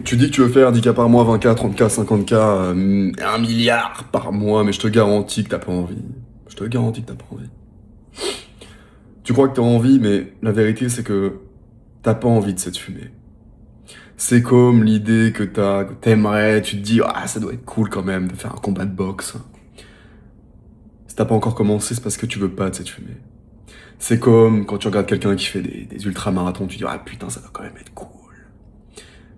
Tu dis que tu veux faire 10K par mois, 20K, 30K, 50K, 1 milliard par mois, mais je te garantis que t'as pas envie. Je te garantis que t'as pas envie. Tu crois que t'as envie, mais la vérité c'est que t'as pas envie de cette fumée. C'est comme l'idée que t'aimerais, tu te dis, ah, ça doit être cool quand même de faire un combat de boxe. Si t'as pas encore commencé, c'est parce que tu veux pas de cette fumée. C'est comme quand tu regardes quelqu'un qui fait des ultramarathons, tu dis, ah putain, ça doit quand même être cool.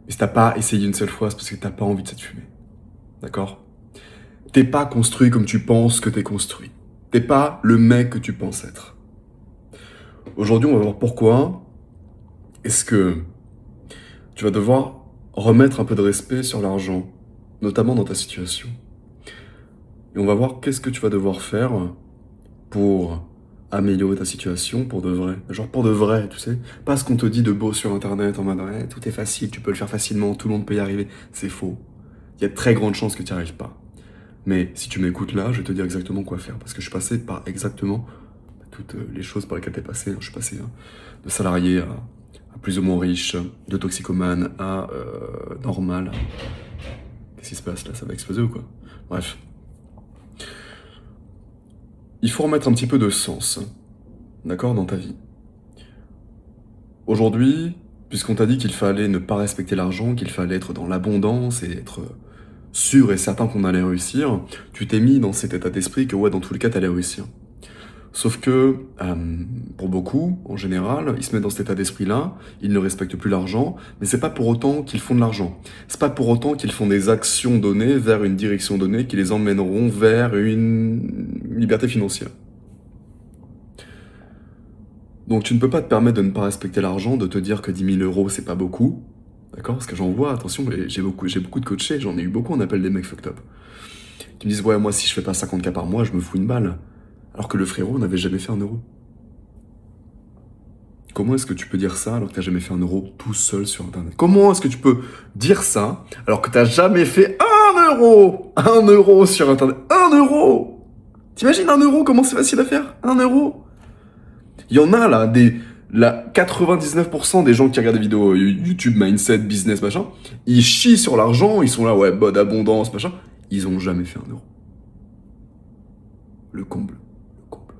Mais si t'as pas essayé une seule fois, c'est parce que t'as pas envie de cette fumée. D'accord? T'es pas construit comme tu penses que t'es construit. T'es pas le mec que tu penses être. Aujourd'hui, on va voir pourquoi est-ce que tu vas devoir remettre un peu de respect sur l'argent, notamment dans ta situation. Et on va voir qu'est-ce que tu vas devoir faire pour améliorer ta situation pour de vrai. Genre pour de vrai, tu sais. Pas ce qu'on te dit de beau sur Internet en mode ouais, tout est facile, tu peux le faire facilement, tout le monde peut y arriver. C'est faux. Il y a de très grandes chances que tu n'y arrives pas. Mais si tu m'écoutes là, je vais te dire exactement quoi faire. Parce que je suis passé par exactement toutes les choses par lesquelles tu es passé. Je suis passé de salarié à plus ou moins riche, de toxicomane à normal. Qu'est-ce qui se passe là? Ça va exploser ou quoi? Bref. Il faut remettre un petit peu de sens, d'accord, dans ta vie. Aujourd'hui, puisqu'on t'a dit qu'il fallait ne pas respecter l'argent, qu'il fallait être dans l'abondance et être sûr et certain qu'on allait réussir, tu t'es mis dans cet état d'esprit que ouais, dans tous les cas, t'allais réussir. Sauf que, pour beaucoup, en général, ils se mettent dans cet état d'esprit-là, ils ne respectent plus l'argent, mais c'est pas pour autant qu'ils font de l'argent. C'est pas pour autant qu'ils font des actions données vers une direction donnée qui les emmèneront vers une liberté financière. Donc tu ne peux pas te permettre de ne pas respecter l'argent, de te dire que 10 000 euros c'est pas beaucoup, d'accord? Parce que j'en vois, attention, j'ai beaucoup de coachés, j'en ai eu beaucoup en appel des mecs fucked up. Qui me disent ouais, moi si je fais pas 50K par mois, je me fous une balle. Alors que le frérot n'avait jamais fait 1 euro. Comment est-ce que tu peux dire ça alors que t'as jamais fait 1 euro tout seul sur internet? Comment est-ce que tu peux dire ça alors que t'as jamais fait 1 euro? 1 euro sur internet. 1 euro! T'imagines 1 euro, comment c'est facile à faire? 1 euro? Il y en a là, 99% des gens qui regardent des vidéos YouTube, mindset, business, machin, ils chient sur l'argent, ils sont là, ouais, bonne abondance, machin. Ils ont jamais fait 1 euro. Le comble. Le comble.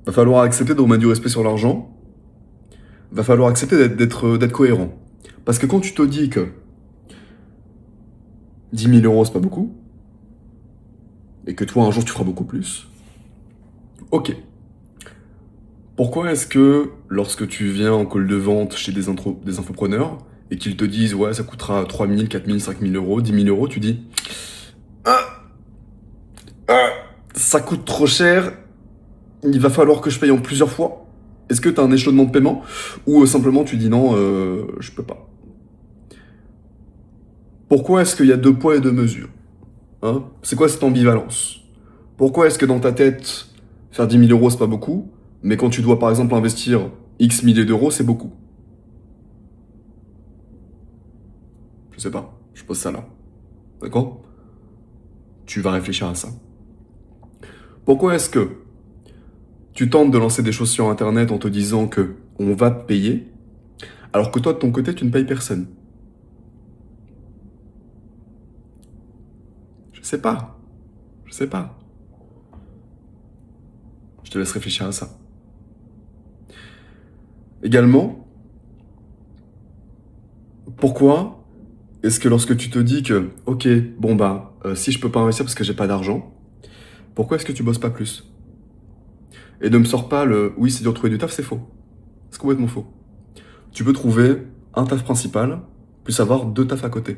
Va falloir accepter de remettre du respect sur l'argent. Va falloir accepter d'être cohérent. Parce que quand tu te dis que 10 000 euros c'est pas beaucoup, et que toi un jour tu feras beaucoup plus, ok. Pourquoi est-ce que lorsque tu viens en call de vente chez des infopreneurs et qu'ils te disent ouais ça coûtera 3 000, 4 000, 5 000 euros, 10 000 euros, tu dis ça coûte trop cher, il va falloir que je paye en plusieurs fois. Est-ce que tu as un échelonnement de paiement ou simplement tu dis non, je peux pas. Pourquoi est-ce qu'il y a 2 poids et 2 mesures, hein? C'est quoi cette ambivalence? Pourquoi est-ce que dans ta tête, faire 10 000 euros c'est pas beaucoup, mais quand tu dois par exemple investir X milliers d'euros, c'est beaucoup? Je sais pas, je pose ça là. D'accord? Tu vas réfléchir à ça. Pourquoi est-ce que tu tentes de lancer des choses sur internet en te disant que on va te payer, alors que toi de ton côté tu ne payes personne? Je sais pas. Je sais pas. Je te laisse réfléchir à ça. Également, pourquoi est-ce que lorsque tu te dis que, ok, bon bah, si je peux pas investir parce que j'ai pas d'argent, pourquoi est-ce que tu bosses pas plus? Et ne me sors pas le, oui, c'est dur de trouver du taf, c'est faux. C'est complètement faux. Tu peux trouver un taf principal, plus avoir 2 tafs à côté.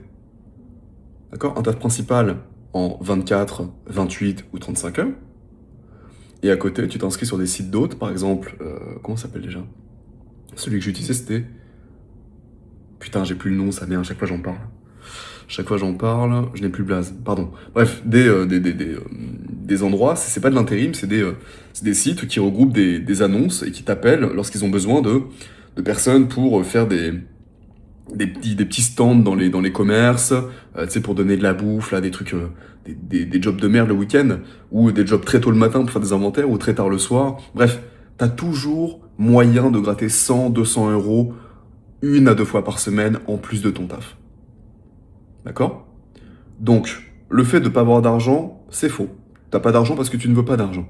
D'accord? Un taf principal en 24, 28 ou 35 heures. Et à côté, tu t'inscris sur des sites d'autres, par exemple, comment ça s'appelle déjà? Celui que j'utilisais, c'était... Putain, j'ai plus le nom, ça vient, à chaque fois j'en parle. Chaque fois j'en parle, je n'ai plus le blaze, pardon. Bref, des endroits, c'est pas de l'intérim, c'est des sites qui regroupent des annonces et qui t'appellent lorsqu'ils ont besoin de personnes pour faire des petits stands dans les commerces, tu sais, pour donner de la bouffe, là, des trucs, des jobs de merde le week-end, ou des jobs très tôt le matin pour faire des inventaires, ou très tard le soir. Bref, t'as toujours moyen de gratter 100, 200 euros 1 à 2 fois par semaine en plus de ton taf. D'accord? Donc, le fait de ne pas avoir d'argent, c'est faux. T'as pas d'argent parce que tu ne veux pas d'argent.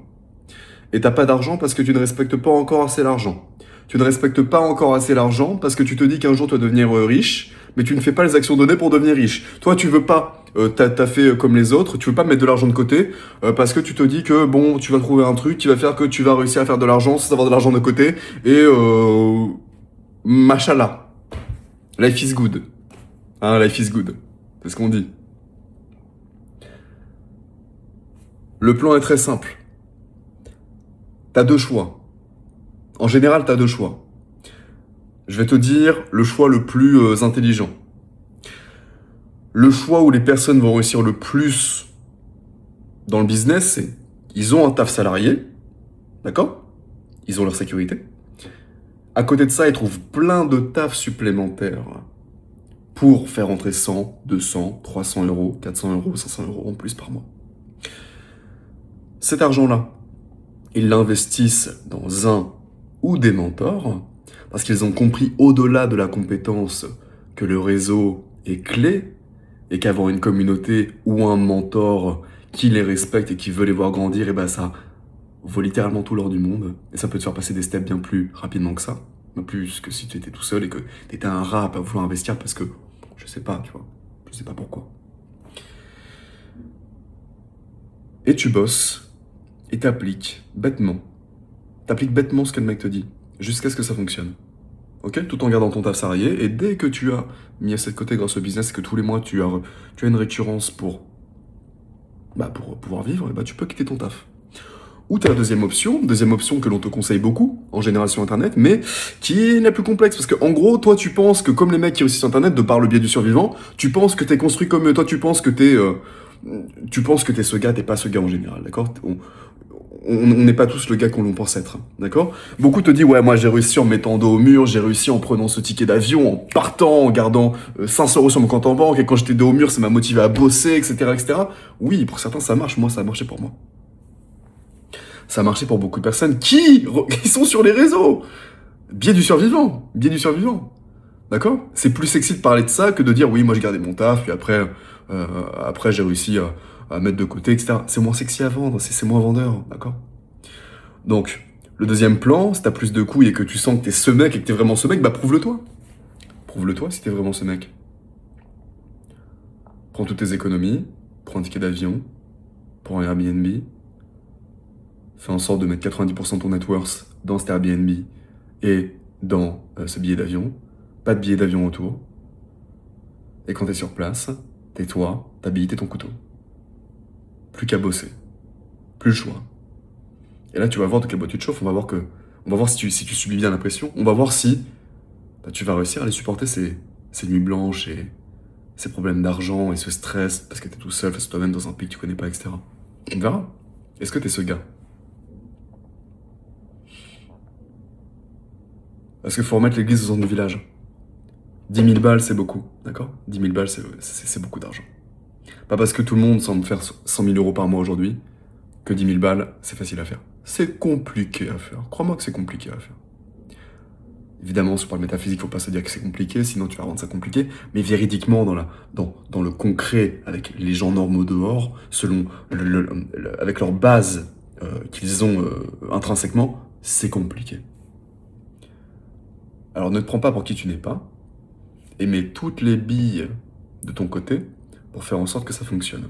Et t'as pas d'argent parce que tu ne respectes pas encore assez l'argent. Tu ne respectes pas encore assez l'argent parce que tu te dis qu'un jour tu vas devenir riche, mais tu ne fais pas les actions données pour devenir riche. Toi, tu veux pas t'as fait comme les autres, tu veux pas mettre de l'argent de côté parce que tu te dis que bon, tu vas trouver un truc qui va faire que tu vas réussir à faire de l'argent sans avoir de l'argent de côté et machallah. Life is good. Hein, life is good. C'est ce qu'on dit. Le plan est très simple. T'as 2 choix. En général, t'as 2 choix. Je vais te dire le choix le plus intelligent. Le choix où les personnes vont réussir le plus dans le business, c'est ils ont un taf salarié, d'accord? Ils ont leur sécurité. À côté de ça, ils trouvent plein de tafs supplémentaires pour faire entrer 100, 200, 300 euros, 400 euros, 500 euros en plus par mois. Cet argent-là, ils l'investissent dans un ou des mentors parce qu'ils ont compris au-delà de la compétence que le réseau est clé et qu'avoir une communauté ou un mentor qui les respecte et qui veut les voir grandir, et ben ça vaut littéralement tout l'or du monde. Et ça peut te faire passer des steps bien plus rapidement que ça. Non plus que si tu étais tout seul et que tu étais un rat à pas vouloir investir parce que, je sais pas, tu vois, je sais pas pourquoi. Et tu bosses et t'appliques bêtement. T'appliques bêtement ce que le mec te dit, jusqu'à ce que ça fonctionne. Ok? Tout en gardant ton taf salarié, et dès que tu as mis à de côté grâce au business et que tous les mois tu as une récurrence pour pouvoir vivre, et bah, tu peux quitter ton taf. Ou tu as la deuxième option que l'on te conseille beaucoup, en général sur Internet, mais qui est la plus complexe. Parce que en gros, toi, tu penses que comme les mecs qui réussissent sur Internet, de par le biais du survivant, tu penses que t'es construit comme eux. Toi, tu penses que t'es ce gars, t'es pas ce gars en général, d'accord? On n'est pas tous le gars qu'on pense être, d'accord? Beaucoup te disent, ouais, moi j'ai réussi en mettant dos au mur, j'ai réussi en prenant ce ticket d'avion, en partant, en gardant 500 euros sur mon compte en banque, et quand j'étais dos au mur, ça m'a motivé à bosser, etc., etc. Oui, pour certains, ça marche. Moi, ça a marché pour moi. Ça a marché pour beaucoup de personnes qui sont sur les réseaux. Biais du survivant. Biais du survivant. D'accord? C'est plus sexy de parler de ça que de dire oui, moi j'ai gardé mon taf, puis après j'ai réussi à mettre de côté, etc. C'est moins sexy à vendre, c'est moins vendeur. D'accord? Donc, le deuxième plan, si t'as plus de couilles et que tu sens que t'es ce mec et que t'es vraiment ce mec, bah prouve-le toi. Prouve-le toi si t'es vraiment ce mec. Prends toutes tes économies, prends un ticket d'avion, prends un Airbnb, fais en sorte de mettre 90% de ton net worth dans cet Airbnb et dans ce billet d'avion. Pas de billet d'avion autour. Et quand t'es sur place, tais-toi, ta bille et ton couteau. Plus qu'à bosser. Plus le choix. Et là, tu vas voir de quelle boîte tu te chauffes. On va voir si tu subis bien la pression. On va voir si tu vas réussir à les supporter ces nuits blanches et ces problèmes d'argent et ce stress parce que t'es tout seul face à toi-même dans un pays que tu connais pas, etc. On verra. Est-ce que t'es ce gars? Parce qu'il faut remettre l'église au centre du village. 10 000 balles, c'est beaucoup, d'accord? 10 000 balles, c'est beaucoup d'argent. Pas parce que tout le monde semble faire 100 000 euros par mois aujourd'hui que 10 000 balles, c'est facile à faire. C'est compliqué à faire. Crois-moi que c'est compliqué à faire. Évidemment, sur le métaphysique, faut pas se dire que c'est compliqué, sinon tu vas rendre ça compliqué. Mais véridiquement, dans le concret, avec les gens normaux dehors, selon avec leur base qu'ils ont intrinsèquement, c'est compliqué. Alors ne te prends pas pour qui tu n'es pas, et mets toutes les billes de ton côté pour faire en sorte que ça fonctionne.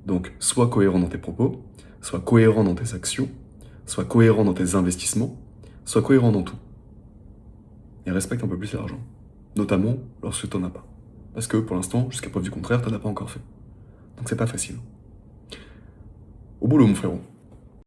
Donc, sois cohérent dans tes propos, sois cohérent dans tes actions, sois cohérent dans tes investissements, sois cohérent dans tout. Et respecte un peu plus l'argent, notamment lorsque tu n'en as pas. Parce que pour l'instant, jusqu'à preuve du contraire, tu n'en as pas encore fait. Donc c'est pas facile. Au boulot, mon frérot.